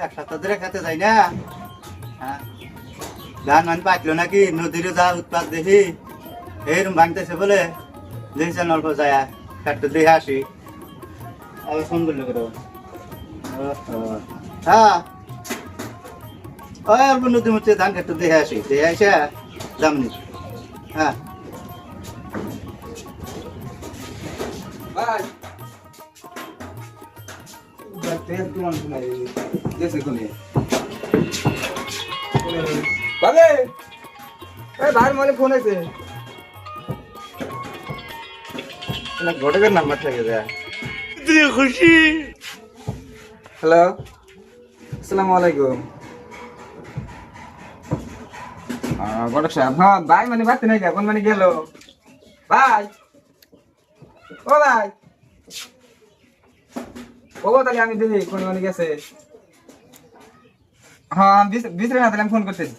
এক সপ্তাহ ধরে খেতে যাই না। হ্যাঁ, ধান মান পাকলো নাকি নদীরও যা উৎপাদ দেখি এইরকম ভাঙতেছে বলে দেখছেন অল্প যায় কাটতে দেখে আসি। আবার ফোন করলো কেন? হ্যাঁ, ওই অল্প নদী মধ্যে ধান কাটতে দেখে আসি, দেখে আসে যামনি। হ্যাঁ ভাই ভাই মানে ফোন আছে ঘটকের নাম্বার থেকে যায়। খুশি। হ্যালো, আসসালামু আলাইকুম। ঘটক সাহেব, হ্যাঁ ভাই মানে বাড়তে নাই কোন মানে গেল ভাই? ও ভাই, ও তাহলে আমি দেখি কোন মানে গেছে। হ্যাঁ বিচরে না, তাহলে আমি ফোন করতেছি।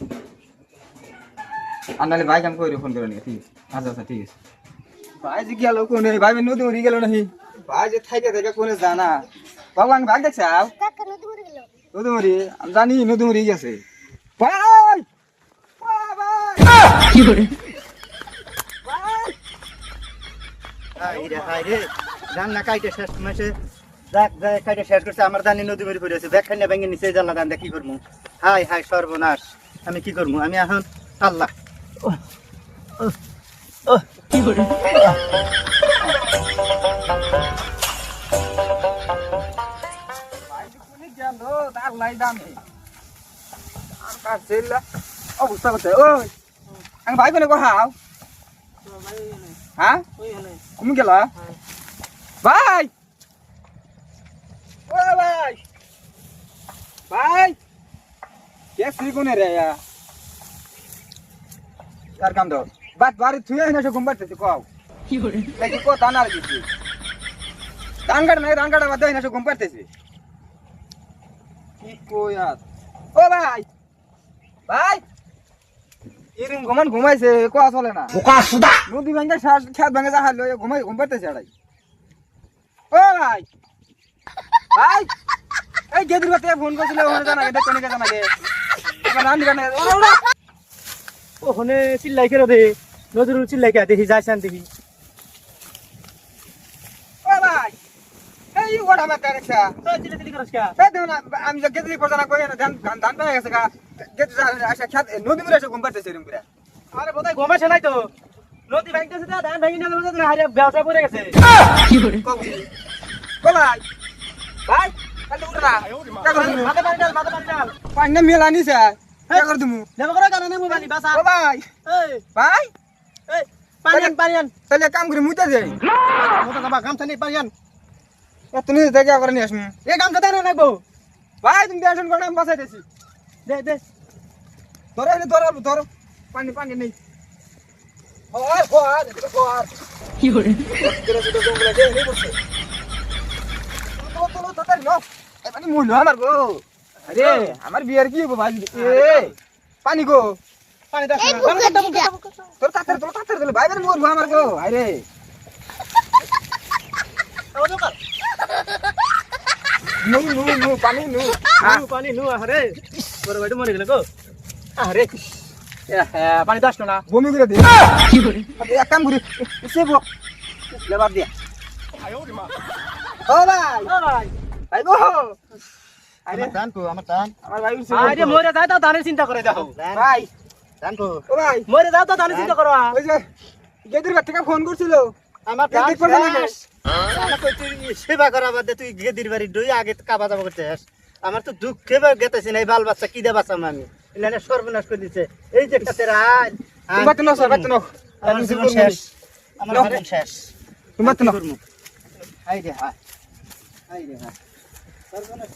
আর নাহলে ভাইকে আমি কই ফোন করে নিয়ে। ঠিক আছে, আচ্ছা আচ্ছা ঠিক আছে। ভাই যে গেল কোনে, ভাই নদী মরি গেল নাকি? ভাই যে থাইকে থেকে কোনে জানা বাবু, আমি ভাগ দেখছি নদী মরি, আমি জানি নদী মরি গেছে। ভাই কি করে রান্না কাইটে শেষ মাসে কাইটে শেষ করছে, আমার দানি নদী মরি পড়েছে, ব্যাগ খাইলে ভেঙে নিচে জ্বালা দান কি করবো? হাই হাই সর্বনাশ, আমি কি করবো? আমি এখন আল্লাহ কি করে অবস্থা করছে। ওই আমি ভাই কোনে কোথাও? হ্যাঁ তুমি গেল ভাই? ও ভাই ভাই কে কোনে রে আর কাম দাও বাট বাড়ি থুয়ে না সে ঘুম পাড়তেছে। কও কি করে দেখি কো দান আর কিছু ধান কাটা নাই, ধান কাটা বাদ দেয় না সে ঘুম পাড়তেছে। কি কই আর ও ভাই ভাই এরকম ঘুমাইছে কোয়া চলে না। নদী ভাঙ্গে খেত ভাঙ্গে যা হারলো ঘুম পাড়তেছে আড়াই। ও ভাই ভাই এই গেদির বাতে ফোন করছিল ওখানে জানাগে দেখ কোনে জানাগে এবার রান দিবা না। ওখানে চিল্লাই খেলো দে নদীর চিল্লাই কে দেখি যাইছেন দেখি। ও ভাই এই ওটা আমার দেখছা চিল্লাই করছ কে? এই দেখো না, আমি যে গেদির পর জানা কই না ধান পাই গেছে গা গেদি আসা খেত নদী মরে এসে ঘুম পাড়তেছে এরকম করে। আরে বোধহয় ঘুমাইছে নাই তো, নদী ভাঙতেছে তো ধান ভাঙি না গেছে, হারিয়ে ব্যবসা পড়ে গেছে। কি করে ও ভাই ভাই কাল উঠ না কে কর তুমি? মাথা পানি ডাল, মাথা পানি ডাল। পানি না মেলা নিছে কে কর তুমি? নেব করে কারণে মোবাইল বাসা। ও ভাই এই ভাই এই পানি আন, পানি আন। তাহলে কাম করে মুইতে যাই মোটা দাবা গামছা নেই, পানি আন। তুমি দেখে করে নিয়ে আসুন। এই গামছা দেন রাখবো। ভাই তুমি টেনশন করো না, আমি বাঁচাইতেছি। দে দে ধরো এনে ধরো ধরো পানি পানি নেই। ওর ওর ওর কি করে তোরা তো জঙ্গলে যাই নেই বসে তো তো তো তার লো এই পানি মুলো আমার গো। আরে আমার বিয়ার কি হবো ভাই? এ পানি গো পানি দাও না। তোর তাতার দিলে ভাই বের মুরগো আমার গো। আরে ও দোকান নু নু নু পানি নু পানি নু। আরে বড় ভাইটা মরে গেল গো। আরে পানি দাও না। বমি করে দে কি করে এক কাম করি সেবো লেবার দিয়া। ও ভাই ও ভাই ভাই গো আমার টান কো, আমার টান, আমার ভাই উঠছে। আরে মরে যায় তো ধানের চিন্তা করে দেখো। ভাই টান কো। ও ভাই মরে যাও তো ধানের চিন্তা করো। ওই যে গেদির বাদ থেকে ফোন করছিল আমার টান টান পড়ে না। শেষ। আমার কই তুই সেবা করা বাদে তুই গেদির বাড়ি দুই আগে কাবা যাবা করতে আস। আমার তো দুঃখে গেতেছি না, এই বাল বাচ্চা কি দে বাঁচাম আমি? এলানে সর্বনাশ করে দিছে। এই যে একটা তেরা তোমার তো নস বাত নখ আমার জীবন শেষ, আমার জীবন শেষ। তোমার তো নখ হাই রে হাই, হাই রে হাই, সর্বনাশ।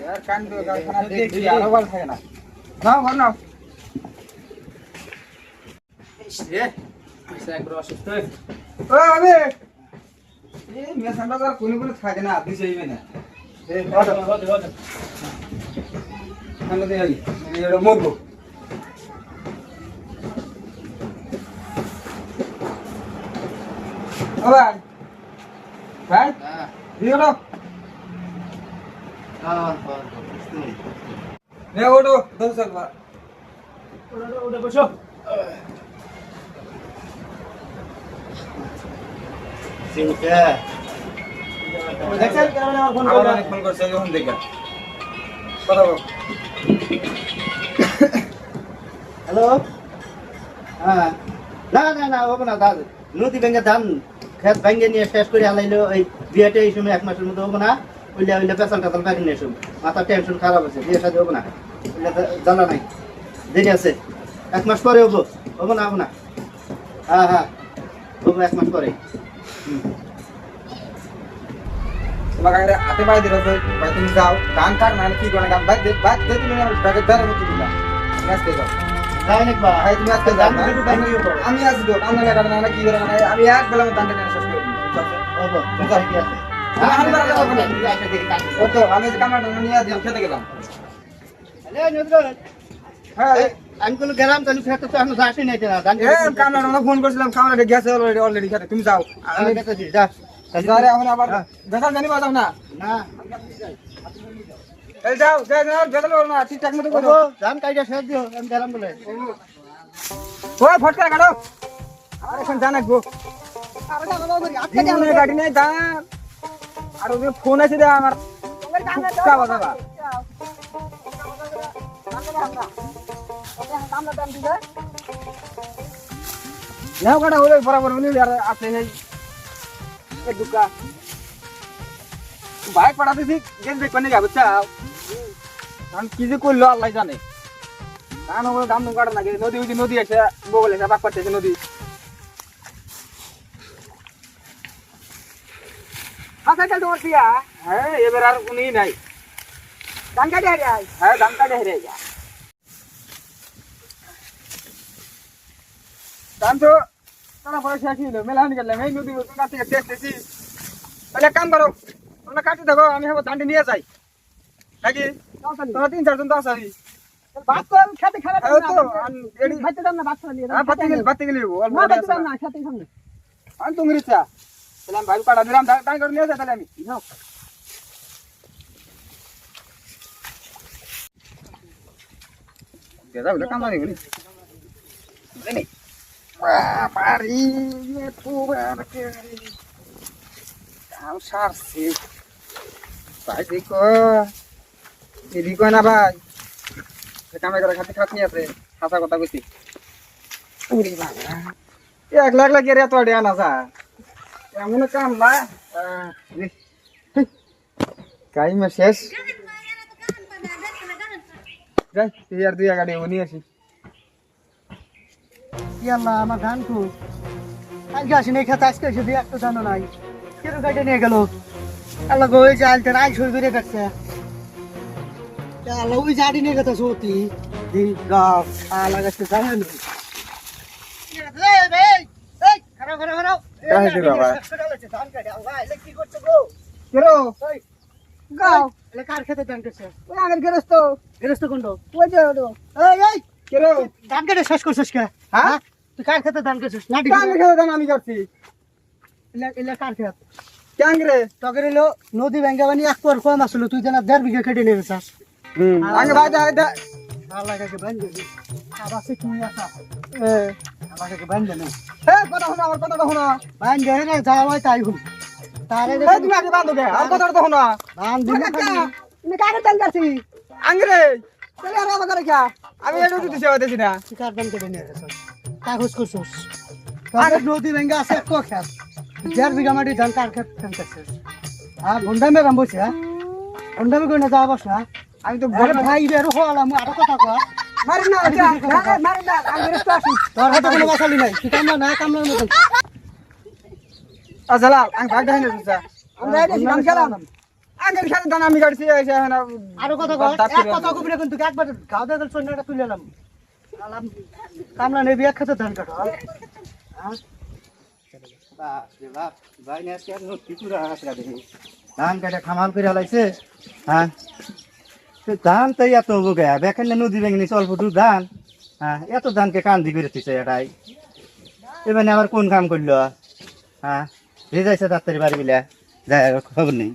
यार कान दो खाना देखी আর ওয়াল থাকে না। নাও ঘর নাও। এ একবার অসুস্থ ও আবে এই মেসানটা তো কোন কোন থাকে না, দিছে ইবে না। এই হদ খানা দে আই এর মরবো। ও ভাই ভাই হ্যাঁ দিয়ে ওঠো বুঝতে নেই। নে ওঠো দশ একবার ওটা বসো সিনকে দেখছেন কেমন আমার ফোন আমার করে অনেক ফোন করছে যখন দেখে কথা বল হ্যালো হ্যাঁ না না না হবে না দাদা নদী ভেঙে ধান খেত ভেঙে নিয়ে শেষ করে আলাইলো এই বিয়েটা এই সময় 1 মাসের মধ্যে হবে না ওইলে পেছাল টেছাল বাইরে নিয়ে এসব মাথা টেনশন খারাপ আছে বিয়ে সাথে হবে না ওইলে জ্বালা নাই দেরি আছে 1 মাস পরে হবো হবে না হ্যাঁ হ্যাঁ হবো 1 মাস পরে তোমাকে হাতে পায়ে দিল ভাই তুমি যাও গান কাট না কি করে গান বাদ দে তুমি আমার ব্যাগের দ্বারা মতো দিলা আজকে যাও তাই নাকি বা ভাই তুমি আজকে যাও আমি হবো আজ তো কাম না কাটা না কি করে না আমি এক বেলা মতো দাঁড়িয়ে শেষ করে দিই ঠিক আছে আমি বাড়া যাবো না। আচ্ছা দেখি কাজ ও তো আমি কামড়া নিয়ে দিলাম খেতে গেলাম হ্যালো নজরুল হ্যাঁ আমি কোনো গেলাম তাহলে খেতে তো এখনো আসি নাই না ধান কামড়া ফোন করছিলাম কামড়া গেছে অলরেডি খেতে তুমি যাও আমি গেছি যা আরে এখন আবার বেকার জানি বাজাও না না এই যাও যাও বেকার না ঠিকঠাক মতো করো করবো ধান কাইটা শেষ দিও আমি গেলাম বলে ওই ফটকা কাটো আর এখন জানা গো আরে গাড়ি নেই দাঁড় আর ওদের ফোন আছে দে আমার বাবা বাবা নাও কাটা হলে বরাবর উনি আর আপনি নেই এক দুকা বাইক পাঠাতেছি গেম বেক করে যাবো চাও কারণ কি যে করলো আল্লাহ জানে কারণ ওগুলো দাম কাটা না নদী ওই নদী আছে বগল আছে বাক পাচ্ছে নদী হ্যাঁ এবার আর উনি নাই ধান কাটে হারিয়ে হ্যাঁ ধান কাটে হারিয়ে ধান তো তারা পরে শেষ হইলো মেলা হানি গেলাম এই নদী কাছ থেকে দেখতেছি তাহলে এক কাম করো তোমরা কাটি দেখো আমি হবো ধানটি নিয়ে যাই নাকি তোমরা 3-4 জন তো আসারি আমি তুমি ইচ্ছা তাহলে আমি ভাই কাটা দিলাম ধান করে নিয়ে যাই তাহলে আমি দাদা ওটা কাম জানি বলি পারি কাম সারছি ভাই দেখো এদিকে না ভাই কামে করে খাতি খাতি আছে হাসা কথা কইছি ওরে বাবা 1 লাখ লাগে রে তো আড়ে আনা যা এমন কাম না কাইমে শেষ যাই তুই আর দুই গাড়ি উনি আসি ইয়াল্লাহ আমার ধান তো আজকে আসি নাই খেতে আজকে এসে দিয়ে একটা ধানও নাই কেন কাটে নিয়ে গেল আল্লাহ গো ওই জাল তেন আই সই করে কাটছে আল্লাহ ওই জাড়ি নিয়ে গেছে সত্যি দি গাছ আল্লাহ গাছতে যায় না খারাপ খারাপ খারাপ কাহে রে বাবা ধান কাটে ভাই কি করছো গো কেরো গাও কার খেতে ধান কাটছে ওই আগের গেরস্ত কোনটো ওই যে এই এই কেরো ধান কেটে শেষ করছিস কে হ্যাঁ তুই কার খেতে ধান কাটছিস না কাম খেতে দান আমি করছি এলা কার খেত ক্যাংরে তখন এলো নদী ব্যাঙ্গা বানি 1 পর কম আসলো তুই জানা 1.5 বিঘা কেটে নিয়ে গেছিস আগে ভাই দা আল্লাহ কাকে বান্ধে দি আবার সে তুমি আসা এ আল্লাহ কাকে বান্ধে না কথা শোনো আমার কথা শোনো বান্ধে রে যাওয়াই তাই হুন তারে এই তুমি আগে বান্ধো কে আর কথা শোনো বান দিলে তুমি কাকে দান করছি আংরে চলে আর আমার করে কি আমি এডু দিতে সেবা দিছি না তুই কার ধান কেটে নিয়ে গেছিস কাগজ করছিস আরে নদী ব্যাঙ্গা আছে কো খেত 1.5 বিঘা মাটি ধান কার খেত ধান কাটছিস আর ভন্ডামে রাম বসে ভন্ডামে কই না যাওয়া বস না আমি তো বড় ভাই রে হলাম আর কথা কয় মারি না মারি না আংরে তো আসি তোর হাতে কোনো বাসালি নাই তুই কামলা না কামলার মতন আজলা আং ভাগ দেন না আমরা এটা গান খেলাম আগের খেলা দান আমি কাটছি এসে না আরো কথা কয় এক কথা কবি না কিন্তু একবার গাও দেল সোনাটা তুলে এলাম আলাম কামলা নেবি এক খেতে ধান কাটো হ্যাঁ বাপ রে বাপ ভাই না আজকে আর কি পুরা আসরা দেখি ধান কাটা খামাল করে লাইছে হ্যাঁ ধান তো এত হবো গে বেখান নদী ভেঙে অল্প দূর ধান হ্যাঁ এত ধানকে কান্দি করে দিচ্ছে এটাই এবার আবার কোন কাম করলো হ্যাঁ ভেজাইছে ডাক্তারি বাড়ি গিলা যাই আর খবর নেই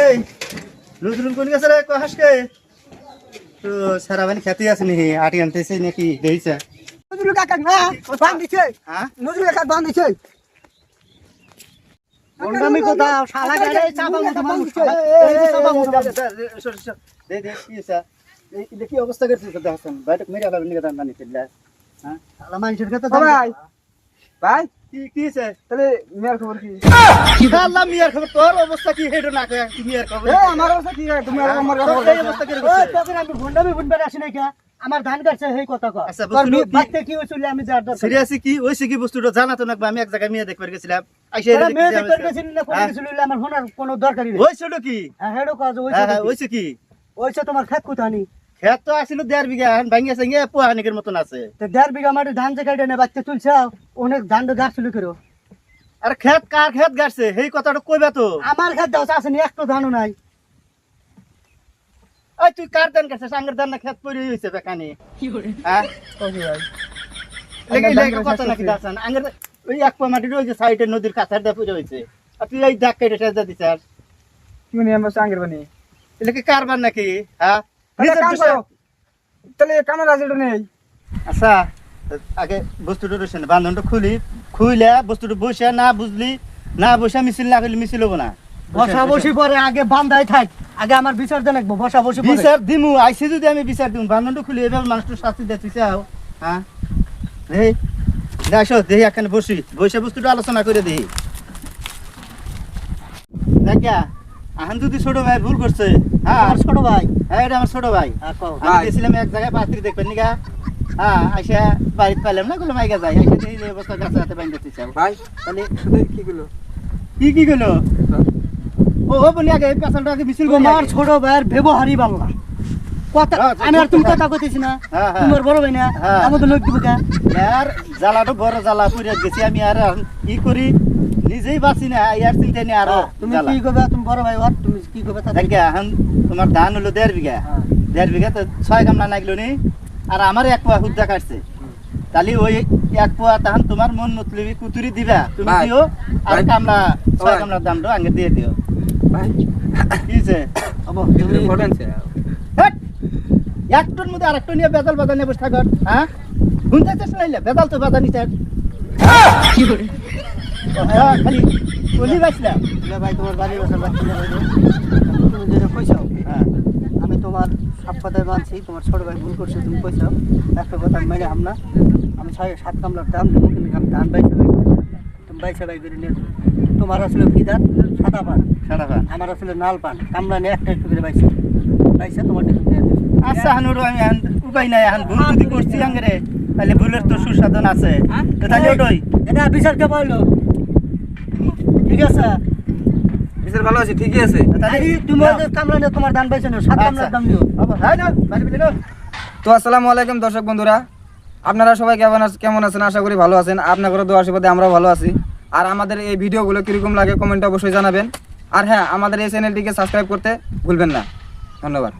এই নজরুল কোন গেছে রে হাসকে তো সারা বানি খেতে আছে নি আটি আনতেছে নাকি দেইছে নজরুল কাকা না বান দিছে হ্যাঁ নজরুল কাকা বান দিছে বন্ডামি কথা শালা গাড়ি চাপা মতো মানুষ দে দে কি আছে এই কি অবস্থা করছিস তো হাসান বাইরে মেরে আলাদা নিয়ে দান বানি ফেললা হ্যাঁ শালা মানুষের কথা ও ভাই ভাই কি আছে তাহলে মেয়ের খবর কি আল্লাহ মিয়ার খবর তোর অবস্থা কি হেডো না কয় কি মিয়ার খবর এ আমার অবস্থা কি রে তুমি আমার তোর খবর এই অবস্থা কি ওই তোকে আমি বন্ডামি বুনবার আসি নাই কা আমার ধান কাটছে এই কথা কয় আচ্ছা, তোর বস্তুটা কি- বাচ্চা কি হইছিল আমি যার দরকার সিরিয়াসলি কি ওইছে কি বস্তুটা জানা তো না আমি এক জায়গায় মেয়ে দেখবার গেছিলাম আইসা তোরা দেখি মেয়ে যে দেখতে গেছিলি না কোন হ্যাঁ। গেছিলি আমার শোনার কোনো দরকারই নেই ওইছিল কি হ্যাঁ হেডো কাজ হ্যাঁ হ্যাঁ ওইছে ওইছে কি ওইছে তোমার খেত কোথানি খেত তো আসিল 1.5 বিঘা ভাঙ্গিয়া সঙ্গে পোহানিকের মতন আছে তো 1.5 বিঘা মাটি ধান যে কাটে না বাচ্চা তুলছে অনেক ধান তো গাছছিল কেরো আর খেত কার খেত গাড়ছে সেই কথাটা কইবা তো আমার খেত দাও আসেনি একটা ধানও নাই ওই তুই কার ধান গাড়ছিস আঙ্গের ধান না খেত পড়ে হইছে বেকানি হ্যাঁ লেগে লেগে কথা নাকি দাসান আঙ্গের ওই এক পা মাটি রয়েছে সাইডে নদীর কাছার দা পড়ে হইছে আর তুই এই দাগ কেটে সাজা দিছ আর তুমি আমার সঙ্গে বানি এটা কি কারবার নাকি হ্যাঁ তাহলে নিজের কাম দোষে- করো তাহলে কামের রাজিটা নেই আচ্ছা আগে বস্তুটা রয়েছে বান্ধনটা খুইলে বস্তুটা বসে না বুঝলি না বসে মিছিল না করলে মিছিল হবো না বসা বসি পরে আগে বান্ধাই থাক আগে আমার বিচার দেন একবার বসা বসি পরে বিচার দিমু আইসে যদি আমি বিচার দিমু বান্ধনটা খুলে এভাবে মানুষটা শাস্তি দিতে চাও হ্যাঁ এই দেখো দেখি এখানে বসে বস্তুটা আলোচনা করে দেখি দেখা আহান যদি ছোট ভাই ভুল করছে হ্যাঁ আমার ছোট ভাই হ্যাঁ এটা আমার ছোট ভাই কও আমি গেছিলাম এক জায়গায় পাত্রী দেখবেন নিগা হ্যাঁ আইসা বাড়িতে পাইলাম না গুলো মাইকা যাই আইসা দেখি এই অবস্থা গাছে হাতে বাইন্ধে চাও ভাই তাহলে কি গুলো কি গেলো ও বনি আগে এই পেছনটা আগে মিছিল করি তোমার আগে। ছোট ভাইয়ের ব্যবহারই ভালো না কথা হ্যাঁ, আমি আর তুমি কথা কইতেছি না হ্যাঁ, হ্যাঁ। তোমার বড় ভাই না হ্যাঁ। আমাদের লোক দিব কা আর জ্বালাটা বড় জ্বালা পড়ে গেছি আমি আর ই করি নিজেই বাঁচি না ইয়ার চিন্তা নেই আরো তুমি জ্বালা। কি করবে তুমি বড় ভাই আর তুমি কি করবে তা দেখে এখন তোমার ধান হলো 1.5 বিঘা হ্যাঁ। 1.5 বিঘা তো 6 কামলা নাগলো নি আর আমার এক পোয়া হুদ্দা কাটছে তাহলে ওই এক পোয়া তখন তোমার মন মতলবি কুতুরি দিবা তুমি ভাই, দিও আর ভাই, কামলা 6 ভাই। কামলার দামটা আগে দিয়ে দিও ভাই কিছে হবো তুমি ফোটেনছে হেট একটুর মধ্যে আরেকটু নিয়ে বেদাল বাদা নিয়ে বসে থাকত হ্যাঁ শুনতে চাস নাইলে বেদাল তো বাদা নিতে খালি বলি বাসলাম না ভাই তোমার বাড়ির বসার বাচ্চা ভাই তুমি যেটা কইছো হ্যাঁ আমি তোমার সব কথাই মানছি তোমার ছোট ভাই ভুল করছে তুমি কইছো একটা কথা আমি মেনে না আমি 6-7 কামলার দাম দেবো কিন্তু আমি ধান বাইছে ভাই তুমি বাইছে ভাই করে নিয়ে যাও। তোমার আসলে কি ধান সাদা পান সারা ভান আমার আসলে নাল পান কামলা নিয়ে একটা একটু করে বাইছে বাইছে তোমার টিফিন দিয়ে দেবো আচ্ছা হানুর আমি এখন উপায় নাই এখন ভুল যদি করছি আঙ্গরে তাহলে ভুলের তো সুসাধন আছে তো তাহলে ওটাই এটা বিচার কে পাইলো ঠিক আছে বিচার ভালো আছে ঠিকই আছে তাহলে আরে তুমি ওই যে কামলা নিয়ে তোমার ধান বাইছে না 7 কামলার দাম দিও হ্যাঁ না বাড়ি বিলো তো আসসালামু আলাইকুম দর্শক বন্ধুরা আপনারা সবাই কেমন আছেন আশা করি ভালো আছেন আপনাদের দোয়া আশীর্বাদে আমরা ভালো আছি আর আমাদের এই ভিডিওগুলো কিরকম লাগে কমেন্টে অবশ্যই জানাবেন আর হ্যাঁ আমাদের এই চ্যানেলটিকে সাবস্ক্রাইব করতে ভুলবেন না ধন্যবাদ।